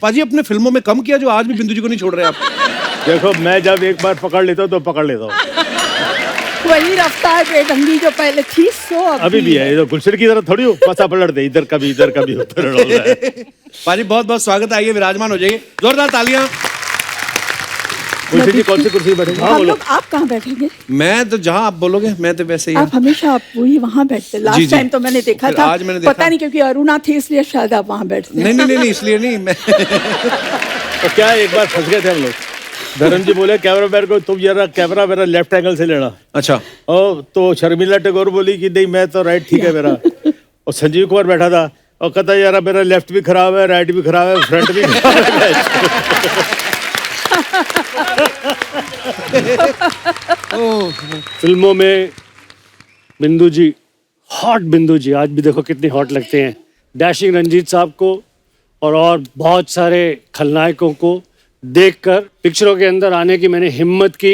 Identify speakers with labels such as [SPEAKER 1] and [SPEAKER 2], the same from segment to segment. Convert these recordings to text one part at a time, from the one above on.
[SPEAKER 1] पाजी अपने फिल्मों में कम किया जो आज भी बिंदु जी को नहीं छोड़ रहे आप?
[SPEAKER 2] देखो मैं जब एक बार पकड़ लेता हूँ तो पकड़ लेता हूँ।
[SPEAKER 3] वही रफ्तार बेढंगी जो पहले थी सो
[SPEAKER 2] अभी भी है। ये तो गुलशन की तरह थोड़ी हो पसा पलट दे, इधर कभी उधर डोल रहा है।
[SPEAKER 1] पाजी बहुत बहुत स्वागत है, आइए विराजमान हो जाइए, जोरदार तालियां।
[SPEAKER 2] गुलशन जी कौन सी कुर्सी पे बैठेंगे?
[SPEAKER 3] हम लोग आप कहाँ बैठेंगे?
[SPEAKER 1] मैं तो जहाँ आप बोलोगे मैं तो वैसे ही।
[SPEAKER 3] आप हमेशा आप वही वहाँ बैठते।
[SPEAKER 1] जी,
[SPEAKER 3] लास्ट
[SPEAKER 1] जी।
[SPEAKER 3] टाइम तो मैंने देखा
[SPEAKER 1] फिर
[SPEAKER 3] था,
[SPEAKER 1] आज मैंने देखा।
[SPEAKER 3] पता नहीं क्योंकि अरुणा थी इसलिए शायद आप वहाँ बैठते।
[SPEAKER 1] नहीं इसलिए नहीं मैं
[SPEAKER 2] तो क्या एक बार फंस गए थे हम लोग। धर्म जी बोले कैमरा मैन को तुम जरा कैमरा मेरा लेफ्ट एंगल से लेना।
[SPEAKER 1] अच्छा।
[SPEAKER 2] और तो शर्मिला टैगोर बोली कि नहीं मैं तो राइट ठीक है मेरा। और संजीव कुमार बैठा था और कहता यार मेरा लेफ्ट भी खराब है, राइट भी खराब है, फ्रंट भी खराब है। फिल्मों में बिंदु जी, हॉट बिंदु जी, आज भी देखो कितनी हॉट लगते हैं। डैशिंग रंजीत साहब को और बहुत सारे खलनायकों को देखकर पिक्चरों के अंदर आने की मैंने हिम्मत की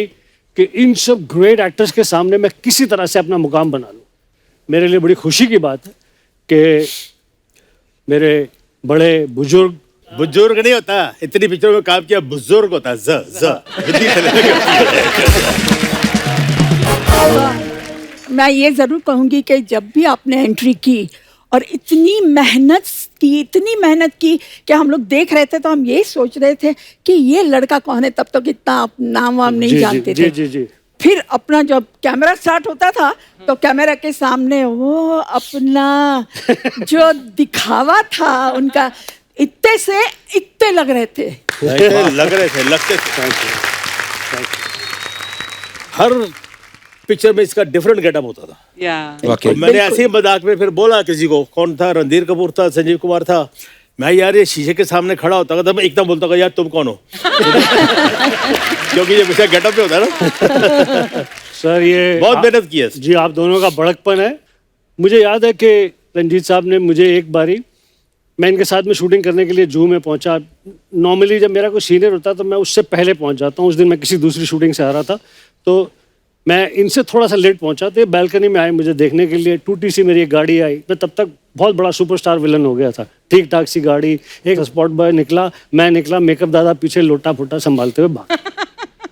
[SPEAKER 2] कि इन सब ग्रेट एक्टर्स के सामने मैं किसी तरह से अपना मुकाम बना लूं। मेरे लिए बड़ी खुशी की बात है कि मेरे बड़े बुजुर्ग नहीं होता, इतनी पिक्चरों में काम किया, बुजुर्ग होता है।
[SPEAKER 3] मैं ये जरूर कहूंगी कि जब भी आपने एंट्री की और इतनी मेहनत की कि हम लोग देख रहे थे तो हम ये सोच रहे थे कि ये लड़का कौन है। तब तक इतना नाम वाम नहीं जानते थे।
[SPEAKER 2] जी।
[SPEAKER 3] फिर अपना जब कैमरा स्टार्ट होता था तो कैमरा के सामने वो अपना जो दिखावा था उनका, इतने से इतने लग रहे थे।
[SPEAKER 2] लगते थे। हर पिक्चर में इसका डिफरेंट गेटअप होता था।
[SPEAKER 1] वाकई।
[SPEAKER 2] मैंने ऐसे ही मजाक में फिर बोला किसी को, कौन था, रणधीर कपूर था, संजीव कुमार था, मैं यार ये शीशे के सामने खड़ा होता था मैं एकदम बोलता था यार तुम कौन हो। क्योंकि ये मुझे गेटअप पे होता है ना। सर ये बहुत मेहनत की है जी, आप दोनों का बड़कपन है। मुझे याद है कि रंजीत साहब ने मुझे एक बारी, मैं इनके साथ में शूटिंग करने के लिए जू में पहुंचा। नॉर्मली जब मेरा कोई सीनियर होता तो मैं उससे पहले पहुंच जाता हूँ। उस दिन मैं किसी दूसरी शूटिंग से आ रहा था तो मैं इनसे थोड़ा सा लेट पहुंचा। तो बैल्कनी में आए मुझे देखने के लिए। टूटी सी मेरी एक गाड़ी आई। मैं तब तक बहुत बड़ा सुपरस्टार विलन हो गया था। ठीक ठाक सी गाड़ी, एक स्पॉट बॉय निकला, मैं निकला, मेकअप दादा पीछे लोटा फोटा संभालते हुए भाग।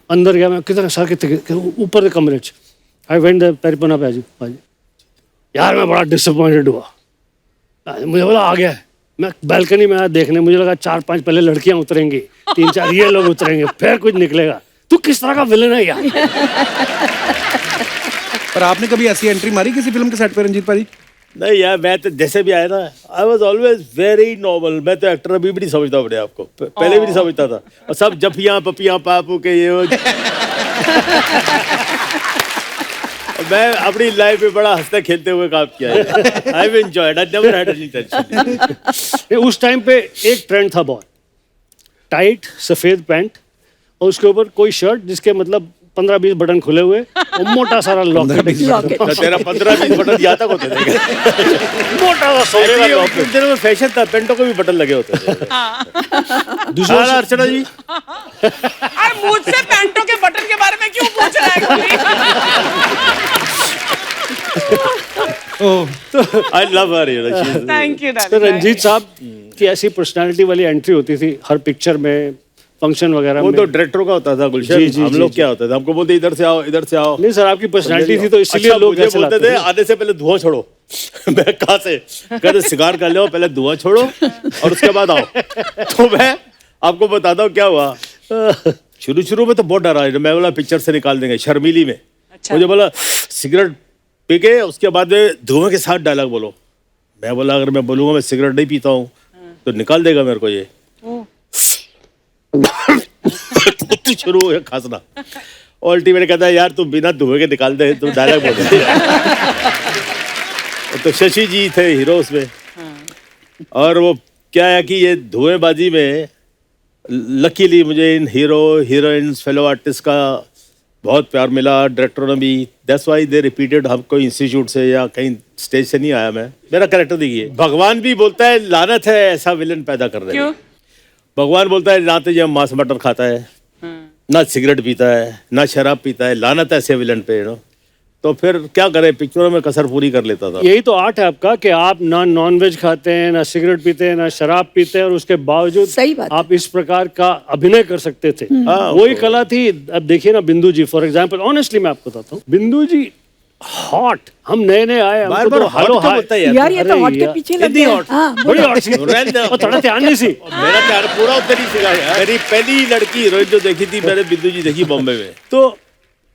[SPEAKER 2] अंदर गया मैं, किधर सर कितने ऊपर कमरे च। आई वेंट पेरिपना पे यार मैं बड़ा डिसअपॉइंटेड हुआ। मुझे बोला आ गया है। मैं बैल्कनी में आया देखने, मुझे लगा 4-5 पहले लड़कियां उतरेंगी, 3-4 ये लोग उतरेंगे, फिर कुछ निकलेगा। तू किस तरह का विलन है यार।
[SPEAKER 1] पर आपने कभी ऐसी एंट्री मारी किसी फिल्म के सेट पे रंजीत पाजी?
[SPEAKER 2] नहीं यार, मैं तो जैसे भी आया ना, आई वॉज ऑलवेज वेरी नॉर्मल। मैं तो एक्टर अभी भी नहीं समझता अपने आप को, पहले भी नहीं समझता था। और सब जफियां पपियां पापू के ये मैं अपनी लाइफ में बड़ा हंसते खेलते हुए काम किया है। I have enjoyed, I never had any tension. उस टाइम पे एक ट्रेंड था बहुत, टाइट सफेद पैंट और उसके ऊपर कोई शर्ट जिसके मतलब 15-20 बटन खुले हुए और मोटा सारा लॉकेट। तेरा 15-20 बटन यहाँ तक होते थे। मोटा सा सोने का लॉकेट। उन दिनों में फैशन था, पेंटों को भी बटन लगे होते थे। दूसरा अर्चना जी,
[SPEAKER 4] अरे मुझसे पेंटों के बटन के बारे में क्यों पूछ रहा है कोई?
[SPEAKER 2] I love her.
[SPEAKER 4] Thank you.
[SPEAKER 2] तो रंजीत साहब की ऐसी पर्सनालिटी वाली एंट्री होती थी हर पिक्चर में, फंक्शन वगैरह। वो तो डायरेक्टर का होता था गुलशन। हम लोग क्या होता था, हमको बोलते इधर से आओ, इधर से आओ। नहीं सर, आपकी पर्सनालिटी थी तो इसलिए लोग ऐसे बोलते थे आने से पहले धुआं छोड़ो। मैं कहाँ से कहते सिगार कर लो, पहले धुआं छोड़ो और उसके बाद आओ। तो मैं आपको बताता हूँ क्या हुआ। शुरू में तो बहुत डरा, मैं बोला पिक्चर से निकाल देंगे शर्मीली में। मुझे बोला सिगरेट पी के उसके बाद में धुएं के साथ डायलॉग बोलो। मैं बोला अगर मैं बोलूंगा मैं सिगरेट नहीं पीता हूँ तो निकाल देगा मेरे को ये। शुरू हो खांसना। अल्टीमेट कहता है यार तू बिना धुएं के निकाल दे, तू डायलॉग बोल। तो शशि जी थे हीरो उसमें। और वो क्या है कि ये धुएंबाजी में लकीली मुझे इन हीरो हीरोइंस फेलो आर्टिस्ट का बहुत प्यार मिला, डायरेक्टरों ने भी। That's why they repeated. हम कोई इंस्टीट्यूट से या कहीं स्टेज से नहीं आया मैं, मेरा कैरेक्टर देखिए। भगवान भी बोलता है लानत है ऐसा विलन पैदा कर रहे हैं। भगवान बोलता है ना तो ये मांस मटन खाता है, ना सिगरेट पीता है, ना शराब पीता है, लानत है ऐसे विलन पे।
[SPEAKER 5] तो फिर क्या करे, पिक्चरों में कसर पूरी कर लेता था।
[SPEAKER 2] यही तो आर्ट है आपका कि आप ना नॉन वेज खाते हैं, ना सिगरेट पीते हैं, ना शराब पीते हैं, और उसके बावजूद
[SPEAKER 3] सही बात है।
[SPEAKER 2] आप इस प्रकार का अभिनय कर सकते थे। वही कला थी। अब देखिए ना बिंदु जी फॉर एग्जांपल, ऑनेस्टली मैं आपको बताता हूँ, बिंदु जी हॉट, हम नए नए आए, हमको
[SPEAKER 5] बार-बार
[SPEAKER 2] तो
[SPEAKER 5] hot
[SPEAKER 2] हेलो
[SPEAKER 5] क्यों
[SPEAKER 2] हाय
[SPEAKER 5] बोलता है यार?
[SPEAKER 3] यार ये तो
[SPEAKER 2] अरे
[SPEAKER 3] हॉट के
[SPEAKER 2] यार,
[SPEAKER 3] पीछे लग
[SPEAKER 5] कितनी
[SPEAKER 3] गए।
[SPEAKER 5] hot?
[SPEAKER 3] हाँ,
[SPEAKER 2] बड़ी हॉट सी,
[SPEAKER 5] रहने दो।
[SPEAKER 2] और थोड़ा ध्यान नहीं सी।
[SPEAKER 5] मेरा प्यार पूरा उधर ही सीखा यार। मेरी पहली लड़की हीरोइन जो देखी थी मैंने, बिंदु जी देखी बॉम्बे में,
[SPEAKER 2] तो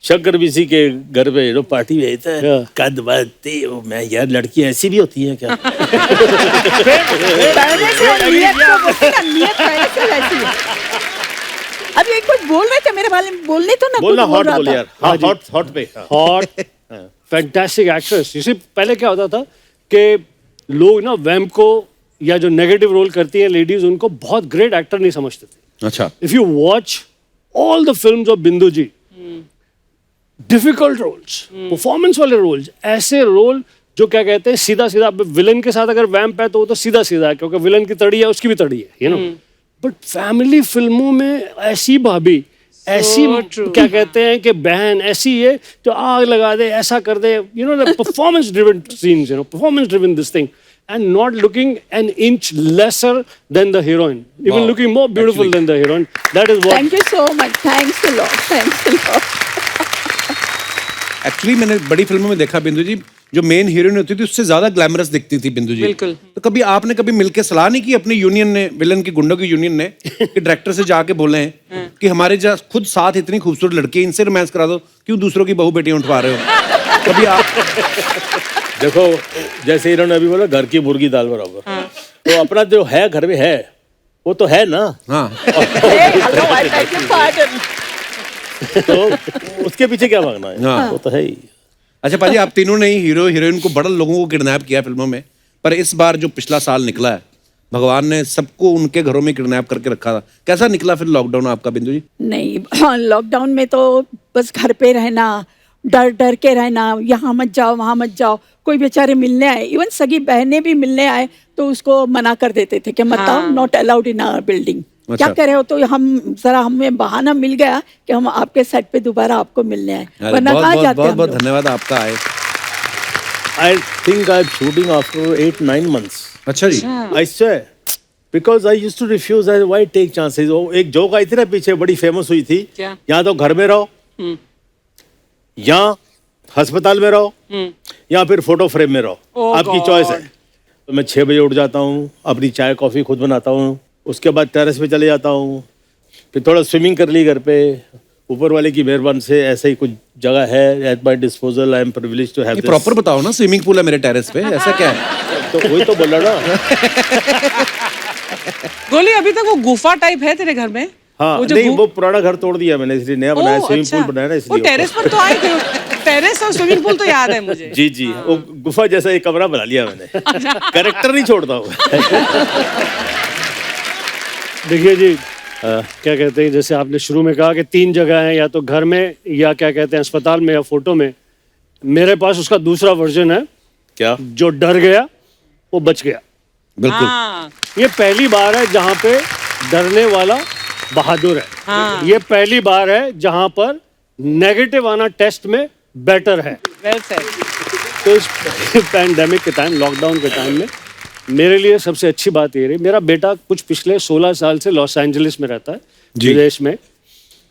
[SPEAKER 5] शंकर बीसी के घर पे पार्टी में था,
[SPEAKER 2] हाँ।
[SPEAKER 5] कद बाती, मैं यार लड़की ऐसी भी होती है क्या?
[SPEAKER 3] पहले से नियत तो बोलते ना, नियत पहले से वैसी है। अब ये कुछ बोल रहे थे मेरे बारे में, बोलने तो ना
[SPEAKER 5] बोलना
[SPEAKER 3] कुछ बोल
[SPEAKER 5] हॉट
[SPEAKER 3] रहा
[SPEAKER 5] बोल
[SPEAKER 3] था।
[SPEAKER 5] यार। हाँ, हॉट हॉट पे हाँ।
[SPEAKER 2] Hot fantastic actress. इसी पहले क्या होता था कि लोग ना वैम्प को या जो नेगेटिव रोल करती है लेडीज, उनको बहुत ग्रेट एक्टर नहीं समझते थे।
[SPEAKER 1] अच्छा,
[SPEAKER 2] if you watch all the films of बिंदु जी, डिफिकल्ट रोल्स, परफॉर्मेंस वाले रोल्स, ऐसे रोल जो क्या कहते हैं सीधा सीधा, विलन के साथ अगर वैम्प है तो वो तो सीधा सीधा है, क्योंकि विलन की तड़ी है उसकी भी तड़ी है, यू नो। बट फैमिली फिल्मों में ऐसी भाभी, ऐसी क्या कहते हैं कि बहन ऐसी है जो आग लगा दे, ऐसा कर दे, you know, performance driven scenes, you know, performance driven this thing, and not looking an inch lesser than the heroine, even looking more beautiful than the heroine. That is what.
[SPEAKER 3] Thank you so much. Thanks a lot. Thanks a lot.
[SPEAKER 1] Actually मैंने बड़ी फिल्मों में देखा बिंदु जी, जो main heroine होती थी उससे ज्यादा ग्लैमरस दिखती थी बिंदु जी।
[SPEAKER 4] बिल्कुल।
[SPEAKER 1] तो कभी आपने कभी मिलके सलाह नहीं की अपनी यूनियन ने, विलन की गुंडों की यूनियन ने, कि डायरेक्टर से जाके बोले हैं कि हमारे जो खुद साथ इतनी खूबसूरत लड़की है, इनसे रोमांस करा दो, क्यों दूसरों की बहू बेटियां उठवा रहे हो? कभी आप
[SPEAKER 5] देखो, जैसे इन्होंने अभी बोला घर की मुर्गी दाल बराबर, तो अपना जो है घर में है वो तो है ना।
[SPEAKER 1] हाँ
[SPEAKER 3] Hey, hello, I beg your pardon.
[SPEAKER 5] तो उसके पीछे क्या मांगना है,
[SPEAKER 1] हाँ।
[SPEAKER 5] वो तो है ही।
[SPEAKER 1] अच्छा पाजी, आप तीनों ने ही हीरो हीरोइन को बड़ा लोगों को किडनैप किया फिल्मों में, पर इस बार जो पिछला साल निकला है, भगवान ने सबको उनके घरों में किडनैप करके रखा था। कैसा निकला फिर लॉकडाउन आपका बिंदु जी?
[SPEAKER 3] नहीं, हाँ, लॉकडाउन में तो बस घर पे रहना, डर डर के रहना, यहाँ मत जाओ वहाँ मत जाओ। कोई बेचारे मिलने आए, इवन सगी बहनें भी मिलने आए तो उसको मना कर देते थे कि मत आओ, not allowed in our building. क्या कह रहे हो? तो हम जरा, हमें बहाना मिल गया कि हम आपके सेट पे दोबारा आपको मिलने आए, वरना कहाँ जाते
[SPEAKER 1] बहुत
[SPEAKER 3] हम
[SPEAKER 1] बहुत
[SPEAKER 3] लोग।
[SPEAKER 1] धन्यवाद आपका आए।
[SPEAKER 5] I think I'm shooting after 8-9 months.
[SPEAKER 1] अच्छा जी,
[SPEAKER 5] I swear. Because I used to refuse. Why take chances? वो एक जोक आई थी ना पीछे, बड़ी फेमस हुई थी,
[SPEAKER 4] क्या?
[SPEAKER 5] या तो घर में रहो, या अस्पताल में रहो, या फिर फोटो फ्रेम में रहो,
[SPEAKER 4] Oh
[SPEAKER 5] आपकी
[SPEAKER 4] God.
[SPEAKER 5] चॉइस है। तो मैं 6 बजे उठ जाता हूँ, अपनी चाय कॉफी खुद बनाता हूँ, उसके बाद टेरेस पे चले जाता हूँ, फिर थोड़ा स्विमिंग कर ली घर पे, ऊपर वाले की मेहरबानी से ऐसे ही कुछ जगह है at my disposal. I am privileged to have
[SPEAKER 1] ये
[SPEAKER 5] दिस।
[SPEAKER 1] प्रॉपर बताओ ना, स्विमिंग पूल है मेरे टेरेस पे, ऐसा क्या है?
[SPEAKER 5] तो वही तो बोल रहा ना।
[SPEAKER 4] गोली, अभी तक वो गुफा टाइप है तेरे घर में?
[SPEAKER 5] हाँ,
[SPEAKER 4] वो जो
[SPEAKER 5] नहीं, वो पुराना घर तोड़ दिया मैंने, इसलिए नया बनाया,
[SPEAKER 4] ओह,
[SPEAKER 5] स्विमिंग
[SPEAKER 4] अच्छा।
[SPEAKER 5] पूल बनाया ना,
[SPEAKER 4] वो
[SPEAKER 5] इसलिए।
[SPEAKER 4] टेरेस पर तो आए थे, टेरेस और स्विमिंग पूल तो याद है मुझे।
[SPEAKER 5] जी जी, वो गुफा जैसा एक कमरा बना लिया मैंने। कैरेक्टर नहीं छोड़ता हूँ।
[SPEAKER 2] देखिए जी, क्या कहते हैं, जैसे आपने शुरू में कहा कि 3 जगह हैं, या तो घर में, या क्या कहते हैं अस्पताल में, या फोटो में। मेरे पास उसका दूसरा वर्जन है,
[SPEAKER 5] क्या?
[SPEAKER 2] जो डर गया वो बच गया।
[SPEAKER 1] बिल्कुल।
[SPEAKER 4] हाँ,
[SPEAKER 2] ये पहली बार है जहाँ पे डरने वाला बहादुर है।
[SPEAKER 4] हाँ।
[SPEAKER 2] ये पहली बार है जहाँ पर नेगेटिव आना टेस्ट में बेटर है।
[SPEAKER 4] Well said.
[SPEAKER 2] तो इस पैंडेमिक के टाइम, लॉकडाउन के टाइम में मेरे लिए सबसे अच्छी बात ये रही, मेरा बेटा कुछ पिछले 16 साल से लॉस एंजलिस में रहता है, विदेश में।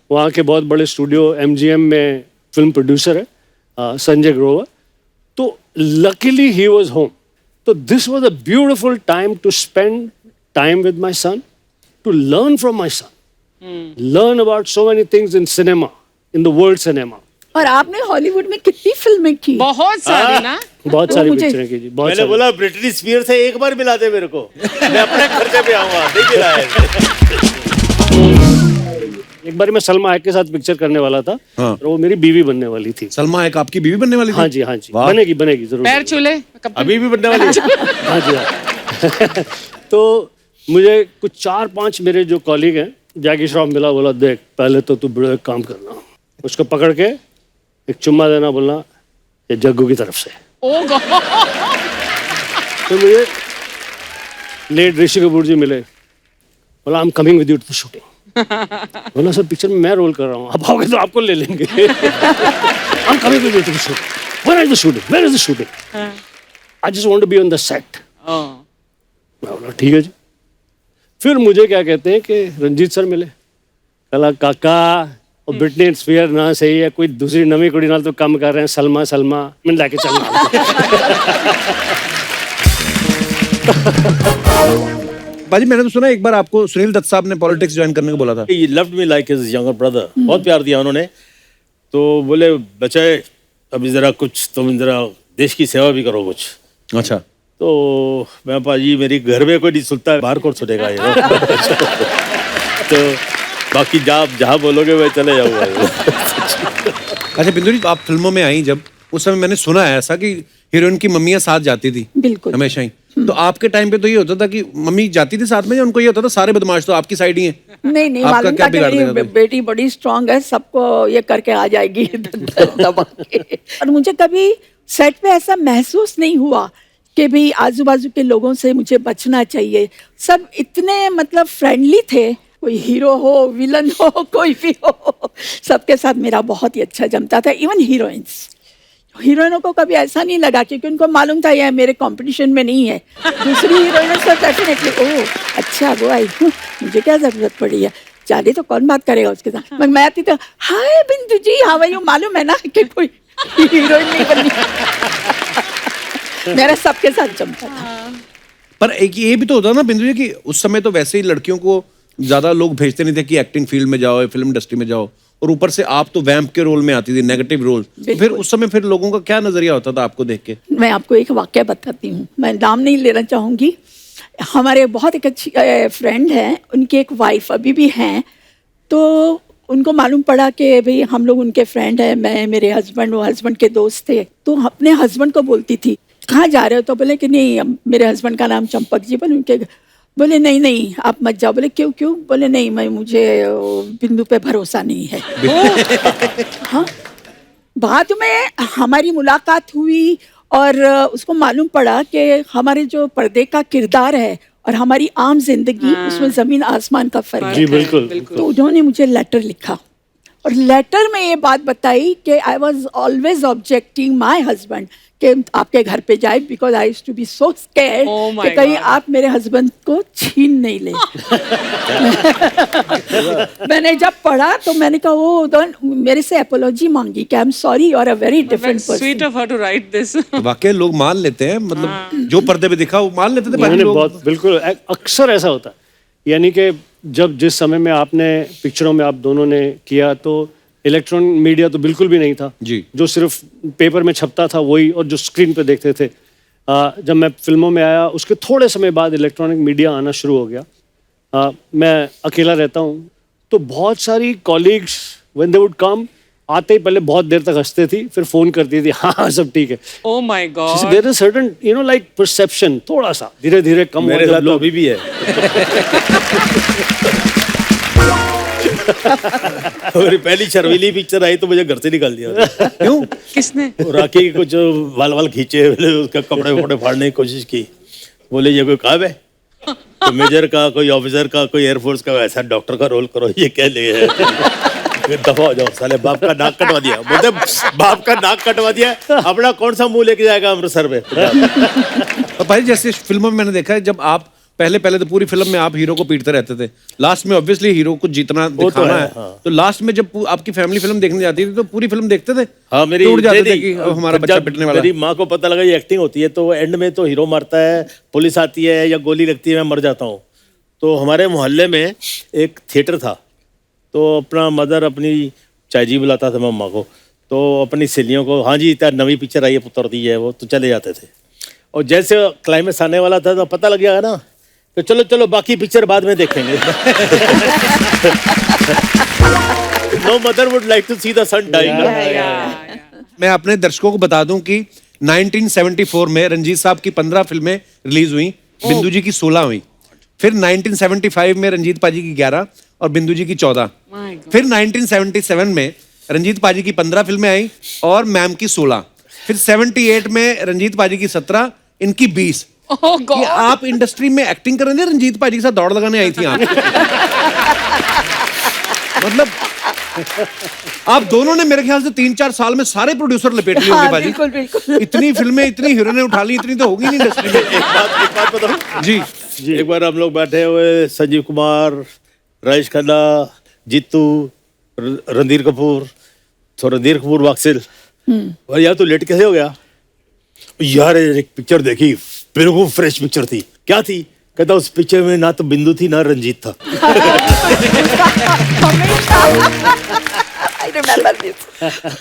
[SPEAKER 2] वहाँ के बहुत बड़े स्टूडियो MGM में फिल्म प्रोड्यूसर है, संजय ग्रोवर। तो लकीली ही वाज होम। तो this was a beautiful time to spend time with my son, to learn from my son, learn about so many things in cinema, in the world cinema.
[SPEAKER 3] और आपने Hollywood में कितनी फिल्में की?
[SPEAKER 4] बहुत सारी ना।
[SPEAKER 2] बहुत
[SPEAKER 3] तो
[SPEAKER 2] सारी
[SPEAKER 3] मुझे-
[SPEAKER 2] पिक्चरें की जी, बहुत
[SPEAKER 5] मैंने
[SPEAKER 2] सारी।
[SPEAKER 5] बोला ब्रिटनी स्पीयर से एक बार मिला दे मेरे को, मैं अपने खर्चे पे आऊंगा, नहीं मिला है।
[SPEAKER 2] एक बार मैं सलमा हैक के साथ पिक्चर करने वाला था,
[SPEAKER 1] हाँ।
[SPEAKER 2] और वो मेरी बीवी बनने वाली थी।
[SPEAKER 1] सलमा एक आपकी बीवी बनने वाली थी?
[SPEAKER 2] हाँ जी, हाँ जी,
[SPEAKER 1] वाह।
[SPEAKER 2] बनेगी बनेगी जरूर।
[SPEAKER 4] पैर छूले कब?
[SPEAKER 5] अभी भी बनने वाली है।
[SPEAKER 2] हाँ जी, हाँ। तो मुझे कुछ 4-5 मेरे जो कॉलीग हैं, जैकी श्रॉफ मिला, बोला देख पहले तो तू बड़ा एक काम करना, उसको पकड़ के एक चुम्मा देना, बोलना ये जग्गू की तरफ से।
[SPEAKER 4] Oh God.
[SPEAKER 2] तो मुझे लेट ऋषि कपूर जी मिले, बोला I am coming with you to the shooting. बोला सर पिक्चर में मैं रोल कर रहा हूँ, आप आओगे तो आपको ले लेंगे। I am coming with you to the shooting. Where is the shooting? Where is the shooting? I just want to be on the set. मैं बोला ठीक है जी। फिर मुझे क्या कहते हैं कि रंजीत सर मिले, कला काका और ब्रिटनी स्पीयर ना सही है, कोई दूसरी नवी कुड़ी नाल तो कम कर रहे हैं, सलमा मैं लेके चलना।
[SPEAKER 1] बाजी मैंने तो सुना एक बार आपको सुनील दत्त साहब ने पॉलिटिक्स ज्वाइन करने को बोला था।
[SPEAKER 5] He loved me like his younger brother. बहुत प्यार दिया उन्होंने। तो बोले बच्चे अभी जरा कुछ तुम जरा देश की सेवा भी करो कुछ।
[SPEAKER 1] अच्छा।
[SPEAKER 5] तो मैं पाजी मेरी घर में कोई नहीं सुनता है, बाहर कौन सुनेगा ये। तो बाकी जहाँ बोलोगे मैं चले जाऊँगा।
[SPEAKER 1] अच्छा बिंदु जी, आप फिल्मों में आई जब, उस समय मैंने सुना है ऐसा कि हीरोइन की मम्मियाँ साथ जाती थी
[SPEAKER 3] बिल्कुल
[SPEAKER 1] हमेशा ही। तो आपके टाइम पे तो ये होता था कि मम्मी जाती थी साथ में, या उनको ये होता था सारे बदमाश तो आपकी साइड ही हैं?
[SPEAKER 3] नहीं
[SPEAKER 1] आपका
[SPEAKER 3] मालूम
[SPEAKER 1] क्या
[SPEAKER 3] था कि
[SPEAKER 1] बिगाड़ देगा
[SPEAKER 3] मेरी
[SPEAKER 1] कोई?
[SPEAKER 3] बेटी बड़ी स्ट्रांग है, सबको ये करके आ जाएगी दबा के। और मुझे कभी सेट पे ऐसा महसूस नहीं हुआ कि भाई आजू बाजू के लोगों से मुझे बचना चाहिए। सब इतने मतलब फ्रेंडली थे, कोई हीरो हो विलन हो कोई भी हो, सबके साथ मेरा बहुत ही अच्छा जमता था। इवन हीरोइनों को कभी ऐसा नहीं लगा, क्योंकि उनको मालूम था ये मेरे कंपटीशन में नहीं है। दूसरी हीरोइनों से डेफिनेटली ओह अच्छा वो आई, मुझे क्या जरूरत पड़ी है, जाने तो कौन बात करेगा उसके साथ। मैं आती तो हाय बिंदु जी, हाँ भाई मालूम है ना कि कोई हीरोइन नहीं बननी। मेरा सबके साथ जमता था।
[SPEAKER 1] पर एक ये भी तो होता ना बिंदु जी कि उस समय तो वैसे ही लड़कियों को ज्यादा लोग भेजते नहीं थे कि एक्टिंग फील्ड में जाओ, फिल्म इंडस्ट्री में जाओ, और ऊपर से आप तो वैम्प के रोल में आती थी, नेगेटिव रोल। तो फिर उस समय फिर लोगों का क्या नजरिया होता था आपको देख के?
[SPEAKER 3] मैं आपको एक वाक्य बताती हूँ, मैं नाम नहीं लेना चाहूँगी। हमारे बहुत एक अच्छी फ्रेंड है, उनकी एक वाइफ अभी भी हैं। तो उनको मालूम पड़ा कि भाई हम लोग उनके फ्रेंड हैं, मैं मेरे हस्बैंड, वो हस्बैंड के दोस्त थे। तो अपने हस्बैंड को बोलती थी कहाँ जा रहे हो, तो बोले कि नहीं, मेरे हस्बैंड का नाम चंपक जी, बोले उनके, बोले नहीं आप मत जाओ। बोले क्यों? बोले नहीं, मुझे बिंदु पे भरोसा नहीं है। हाँ, बाद में हमारी मुलाकात हुई और उसको मालूम पड़ा कि हमारे जो पर्दे का किरदार है और हमारी आम जिंदगी, उसमें जमीन आसमान का फर्क है।
[SPEAKER 2] जी बिल्कुल।
[SPEAKER 3] तो उन्होंने मुझे लेटर लिखा और लेटर में ये बात बताई कि I was always objecting my husband कि आपके घर पे जाए, because I used to be so scared कि कहीं आप मेरे हस्बैंड को छीन नहीं ले। मैंने जब पढ़ा तो मैंने कहा वो मेरे से अपोलॉजी मांगी कि I am sorry, you are a very different person.
[SPEAKER 4] Sweet of her to write this.
[SPEAKER 1] वाकई लोग मान लेते हैं, मतलब जो पर्दे पे दिखा वो मान लेते थे बाकी लोग।
[SPEAKER 2] बहुत बिल्कुल अक्सर ऐसा होता है, यानी कि जब जिस समय में आपने पिक्चरों में आप दोनों ने किया तो इलेक्ट्रॉनिक मीडिया तो बिल्कुल भी नहीं था
[SPEAKER 1] जी।
[SPEAKER 2] जो सिर्फ पेपर में छपता था वही, और जो स्क्रीन पे देखते थे। जब मैं फिल्मों में आया उसके थोड़े समय बाद इलेक्ट्रॉनिक मीडिया आना शुरू हो गया। मैं अकेला रहता हूँ, तो बहुत सारी colleagues when they would come, आते ही पहले बहुत देर तक हंसते थी, फिर फोन करती थी हाँ सब ठीक है।
[SPEAKER 4] Oh my God.
[SPEAKER 2] There is certain you know like perception थोड़ा सा धीरे धीरे कम
[SPEAKER 5] मेरे
[SPEAKER 2] होता
[SPEAKER 5] साथ तो अभी भी है। मेरी पहली शर्मीली पिक्चर आई तो मुझे घर से निकाल दिया।
[SPEAKER 1] क्यों?
[SPEAKER 4] किसने?
[SPEAKER 5] राखी के कुछ वाल खींचे, उसका कपड़े वपड़े फाड़ने की कोशिश की। बोले ये कोई काम है? तो मेजर का, कोई ऑफिसर का, कोई एयरफोर्स का, ऐसा डॉक्टर का रोल करो, ये क्या ले है? दफा हो जाओ साले, बाप का नाक कटवा दिया। बोलते बाप का नाक कटवा दिया, अपना कौन सा मुंह लेके जाएगा अमृतसर में?
[SPEAKER 1] और भाई जैसे फिल्मों में मैंने देखा है, जब आप पहले तो पूरी फिल्म में आप हीरो को पीटते रहते थे, लास्ट में ऑब्वियसली हीरो को जीतना दिखाना है। तो लास्ट में जब आपकी फैमिली फिल्म देखने जाती थी तो पूरी फिल्म देखते थे?
[SPEAKER 5] हाँ, मेरी
[SPEAKER 1] टूट जाते थे कि अब हमारा बच्चा पिटने वाला।
[SPEAKER 5] मेरी माँ को पता लगा ये एक्टिंग होती है, तो एंड में तो हीरो मारता है, पुलिस आती है या गोली लगती है, मैं मर जाता हूँ। तो हमारे मोहल्ले में एक थिएटर था, तो अपना मदर अपनी चाय जी बुलाता था मम्मा को, तो अपनी सहेलियों को, हाँ जी इतना नवी पिक्चर आई है पुत्र दी है, वो तो चले जाते थे। और जैसे क्लाइमेक्स आने वाला था तो पता लग गया ना, तो चलो बाकी पिक्चर बाद में देखेंगे। No mother would like to see the son dying.
[SPEAKER 1] मैं अपने दर्शकों को बता दूं कि 1974 में रंजीत साहब की 15 फिल्में रिलीज हुई, बिंदु जी की 16 हुई। फिर 1975 में रंजीत पाजी की 11 और बिंदु जी की 14। फिर 1977 में रंजीत पाजी की 15 फिल्में आई और मैम की 16। फिर 78 में रंजीत पाजी की 17, इनकी 20।
[SPEAKER 4] ओह गॉड।
[SPEAKER 1] कि आप इंडस्ट्री में एक्टिंग कर रहे थे, रंजीत पाजी के साथ दौड़ लगाने आई थी आप। मतलब आप दोनों ने मेरे ख्याल से 3-4 साल में सारे प्रोड्यूसर लपेट लिए होंगे
[SPEAKER 3] हाँ,
[SPEAKER 1] बाजी।
[SPEAKER 3] बिल्कुल बिल्कुल।
[SPEAKER 1] इतनी फिल्में, इतनी हीरोइनें उठा ली, इतनी तो होगी नहीं इंडस्ट्री में।
[SPEAKER 5] एक बात बताऊं
[SPEAKER 1] जी
[SPEAKER 5] एक बार हम लोग बैठे हुए, संजीव कुमार, राजेश खन्ना, जीतू, रणधीर कपूर, तो रणधीर कपूर वाक्सिल, और यार तू लेट कैसे हो गया? यार एक पिक्चर देखी, बिल्कुल फ्रेश पिक्चर थी। क्या थी? कहता उस पिक्चर में ना तो बिंदु थी ना रंजीत था।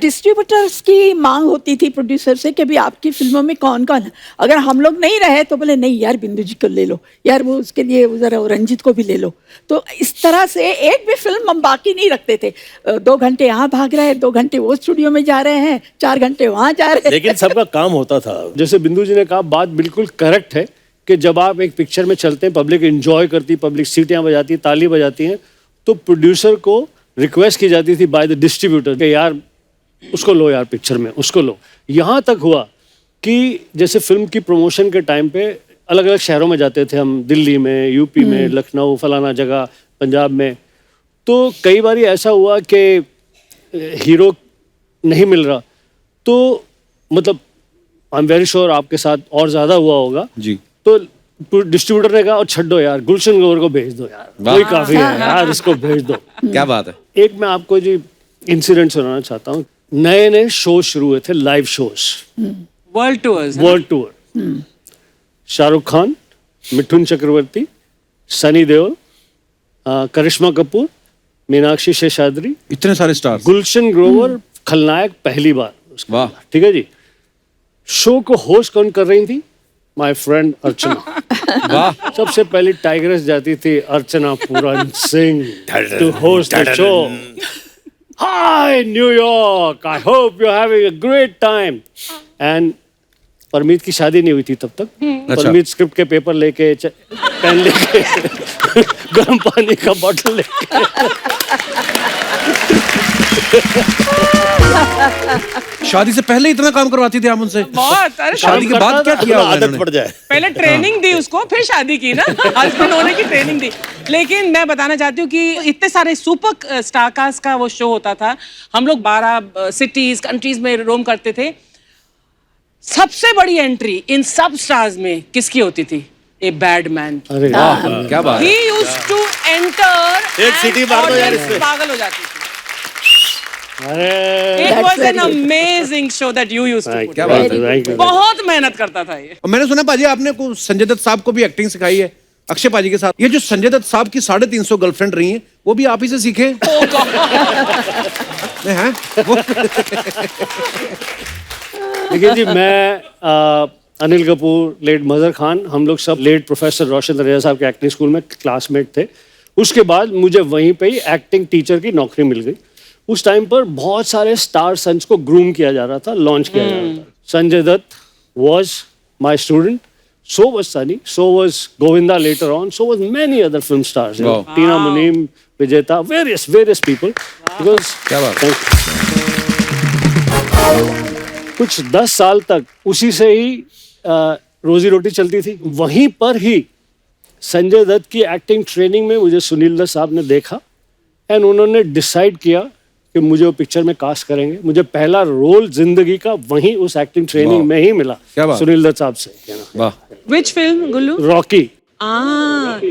[SPEAKER 3] डिस्ट्रीब्यूटर्स की मांग होती थी प्रोड्यूसर से कि भी आपकी फिल्मों में कौन कौन है, अगर हम लोग नहीं रहे तो बोले नहीं यार बिंदु जी को ले लो, यार वो उसके लिए उधर रंजीत को भी ले लो। तो इस तरह से एक भी फिल्म हम बाकी नहीं रखते थे। 2 घंटे यहाँ भाग रहे हैं, 2 घंटे वो स्टूडियो में जा रहे हैं, 4 घंटे वहाँ जा रहे हैं।
[SPEAKER 5] लेकिन सबका काम होता था।
[SPEAKER 2] जैसे बिंदु जी ने कहा, बात बिल्कुल करेक्ट है कि जब आप एक पिक्चर में चलते हैं, पब्लिक एंजॉय करती, पब्लिक सीटियां बजाती, ताली बजाती हैं, तो प्रोड्यूसर को रिक्वेस्ट की जाती थी बाय द डिस्ट्रीब्यूटर कि यार उसको लो, यार पिक्चर में उसको लो। यहाँ तक हुआ कि जैसे फिल्म की प्रमोशन के टाइम पे अलग अलग शहरों में जाते थे हम, दिल्ली में, यूपी में, लखनऊ, फलाना जगह, पंजाब में। तो कई बार ऐसा हुआ कि हीरो नहीं मिल रहा, तो मतलब आई एम वेरी श्योर आपके साथ और ज्यादा हुआ होगा
[SPEAKER 1] जी।
[SPEAKER 2] तो डिस्ट्रीब्यूटर ने कहा और छੱडो यार, गुलशन ग्रोवर को भेज दो यार, वही काफी है यार, इसको भेज दो।
[SPEAKER 1] क्या बात है।
[SPEAKER 2] एक मैं आपको जी इंसिडेंट सुनाना चाहता हूँ। नए नए शो शुरू हुए थे, live shows,
[SPEAKER 4] world tours.
[SPEAKER 2] World tour. Shahrukh Khan, Mithun Chakraborty, Sunny Deol, Karisma Kapoor, Meenakshi Seshadri,
[SPEAKER 1] इतने सारे स्टार्स।
[SPEAKER 2] गुलशन ग्रोवर खलनायक पहली बार।
[SPEAKER 1] वाह।
[SPEAKER 2] ठीक है जी। शो को होस्ट कौन कर रही थी? My friend Archana.
[SPEAKER 1] वाह।
[SPEAKER 2] सबसे पहले टाइगरेस जाती थी Archana Puran Singh to host the show. Hi New York, I hope you are having a great time. And Parmeet की शादी नहीं हुई थी तब तक। परमीत स्क्रिप्ट के पेपर लेके, पेन लेके, गर्म पानी का बॉटल लेके
[SPEAKER 1] शादी से पहले इतना काम करवाती थी आप उनसे?
[SPEAKER 4] बहुत। अरे
[SPEAKER 1] शादी के बाद क्या किया होगा
[SPEAKER 5] आदत
[SPEAKER 1] इन्होंने?
[SPEAKER 5] पड़ जाए।
[SPEAKER 4] पहले ट्रेनिंग दी उसको, फिर शादी की ना, हस्बैंड होने की ट्रेनिंग दी। लेकिन मैं बताना चाहती हूँ कि इतने सारे सुपर स्टार कास्ट का वो शो होता था, हम लोग 12 सिटीज कंट्रीज में रोम करते थे। सबसे बड़ी एंट्री इन सब स्टार्स में किसकी होती थी? A bad man.
[SPEAKER 2] अरे
[SPEAKER 1] वाह, क्या बात है।
[SPEAKER 4] ही यूज्ड टू एंटर,
[SPEAKER 5] एक सीटी मार दो यार इससे।
[SPEAKER 4] पागल हो जाती थी।
[SPEAKER 2] अरे
[SPEAKER 4] It was an amazing show that you used to put.
[SPEAKER 1] क्या बात है।
[SPEAKER 2] Thank you.
[SPEAKER 4] बहुत मेहनत करता था ये।
[SPEAKER 1] और मैंने सुना पाजी आपने को संजय दत्त साहब को भी एक्टिंग सिखाई है, अक्षय पाजी के साथ। ये जो संजय दत्त साहब की 350 गर्लफ्रेंड रही हैं, वो भी आप ही से सीखे हैं?
[SPEAKER 2] देखिए जी, मैं अनिल कपूर, लेट मजहर खान, हम लोग सब लेट प्रोफेसर रोशन दरिया साहब के एक्टिंग स्कूल में क्लासमेट थे। उसके बाद मुझे वहीं पे ही एक्टिंग टीचर की नौकरी मिल गई। उस टाइम पर बहुत सारे स्टार सन्स को ग्रूम किया जा रहा था, लॉन्च किया जा रहा था। Sanjay Dutt was my student, so was Sunny, so was Govinda later on, so was many other film stars.
[SPEAKER 1] Wow.
[SPEAKER 2] Tina Muneem, Vijeta, various people. Because
[SPEAKER 1] क्या बात है।
[SPEAKER 2] कुछ 10 साल तक उसी से ही रोजी रोटी चलती थी। वहीं पर ही संजय दत्त की एक्टिंग ट्रेनिंग में मुझे सुनील दत्त साहब ने देखा एंड उन्होंने डिसाइड किया कि मुझे वो पिक्चर में कास्ट करेंगे। मुझे पहला रोल जिंदगी का वहीं उस एक्टिंग ट्रेनिंग में ही मिला,
[SPEAKER 1] क्या बात।
[SPEAKER 2] सुनील दत्त साहब से।
[SPEAKER 1] वाह।
[SPEAKER 4] Which film, Gullu?
[SPEAKER 2] Rocky.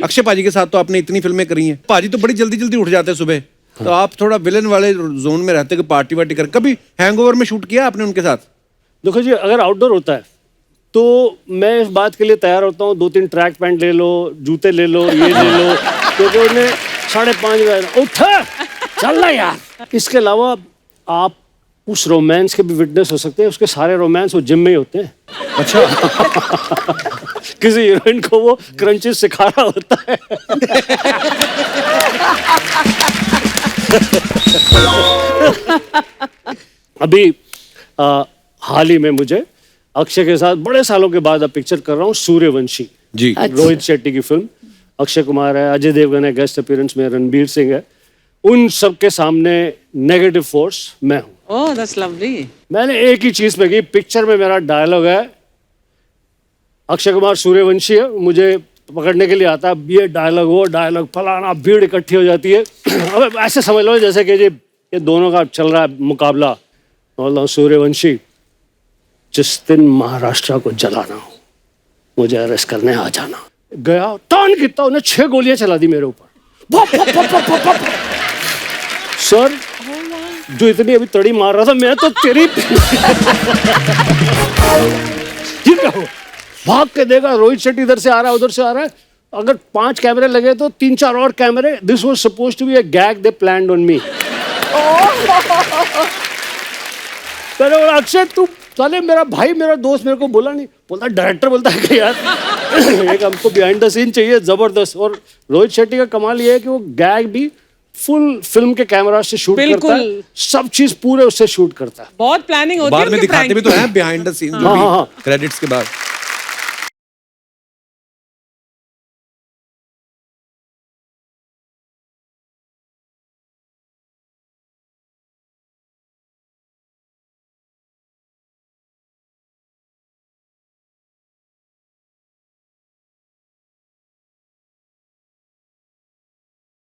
[SPEAKER 1] Akshay पाजी के साथ तो आपने इतनी फिल्में करी हैं। पाजी तो बड़ी जल्दी जल्दी उठ जाते हैं सुबह, तो आप थोड़ा विलन वाले जोन में रहते कि पार्टी वार्टी कर। कभी हैंगओवर में शूट किया आपने उनके साथ?
[SPEAKER 2] देखो जी, अगर आउटडोर होता है तो मैं इस बात के लिए तैयार होता हूँ, 2-3 ट्रैक पैंट ले लो, जूते ले लो, ये ले लो, क्योंकि उन्हें 5:30 बजे उठ चल रहा यार। इसके अलावा आप उस रोमांस के भी विटनेस हो सकते हैं। उसके सारे रोमांस वो जिम में ही होते हैं।
[SPEAKER 1] अच्छा।
[SPEAKER 2] किसी हीरोइन को वो क्रंचेस सिखा रहा होता है। अभी हाल ही में मुझे अक्षय के साथ बड़े सालों के बाद अब पिक्चर कर रहा हूँ, सूर्यवंशी
[SPEAKER 1] जी।
[SPEAKER 2] रोहित शेट्टी की फिल्म। अक्षय कुमार है, अजय देवगन है गेस्ट अपीयरेंस में, रणबीर सिंह है। उन सब के सामने नेगेटिव फोर्स मैं हूँ।
[SPEAKER 4] Oh, that's lovely.
[SPEAKER 2] मैंने एक ही चीज पे की, पिक्चर में मेरा डायलॉग है, अक्षय कुमार सूर्यवंशी है, मुझे पकड़ने के लिए आता है, ये डायलॉग वो डायलॉग, फलाना, भीड़ इकट्ठी हो जाती है। अब ऐसे समझ लो जैसे कि जी ये दोनों का चल रहा है मुकाबला। बोलता हूँ सूर्यवंशी, जिस दिन महाराष्ट्र को जलाना हो मुझे अरेस्ट करने आ जाना। गया, टर्न कितना, उन्हें 6 गोलियां चला दी मेरे ऊपर। भप, भप, भप, भप, भप, भप। सर जो इतनी अभी तड़ी मार रहा था मैं तो तेरी ठीक है, भाग के देखा रोहित शेट्टी इधर से आ रहा है उधर से आ रहा है। अगर 5 कैमरे लगे तो 3-4 और कैमरे। This was suppose to be a gag they planned on me. मैंने बोला अक्षय तू साले मेरा भाई मेरा दोस्त मेरे को बोला नहीं। बोलता डायरेक्टर बोलता है कि यार एक हमको बिहाइंड द सीन चाहिए जबरदस्त। और रोहित शेट्टी का कमाल ये है कि वो गैग भी फुल फिल्म के कैमरा से शूट करता है, सब चीज पूरे उससे शूट करता है।
[SPEAKER 4] बहुत प्लानिंग होती है।
[SPEAKER 1] बाद में दिखाते भी तो हैं बिहाइंड द सीन, जो भी क्रेडिट्स के बाद।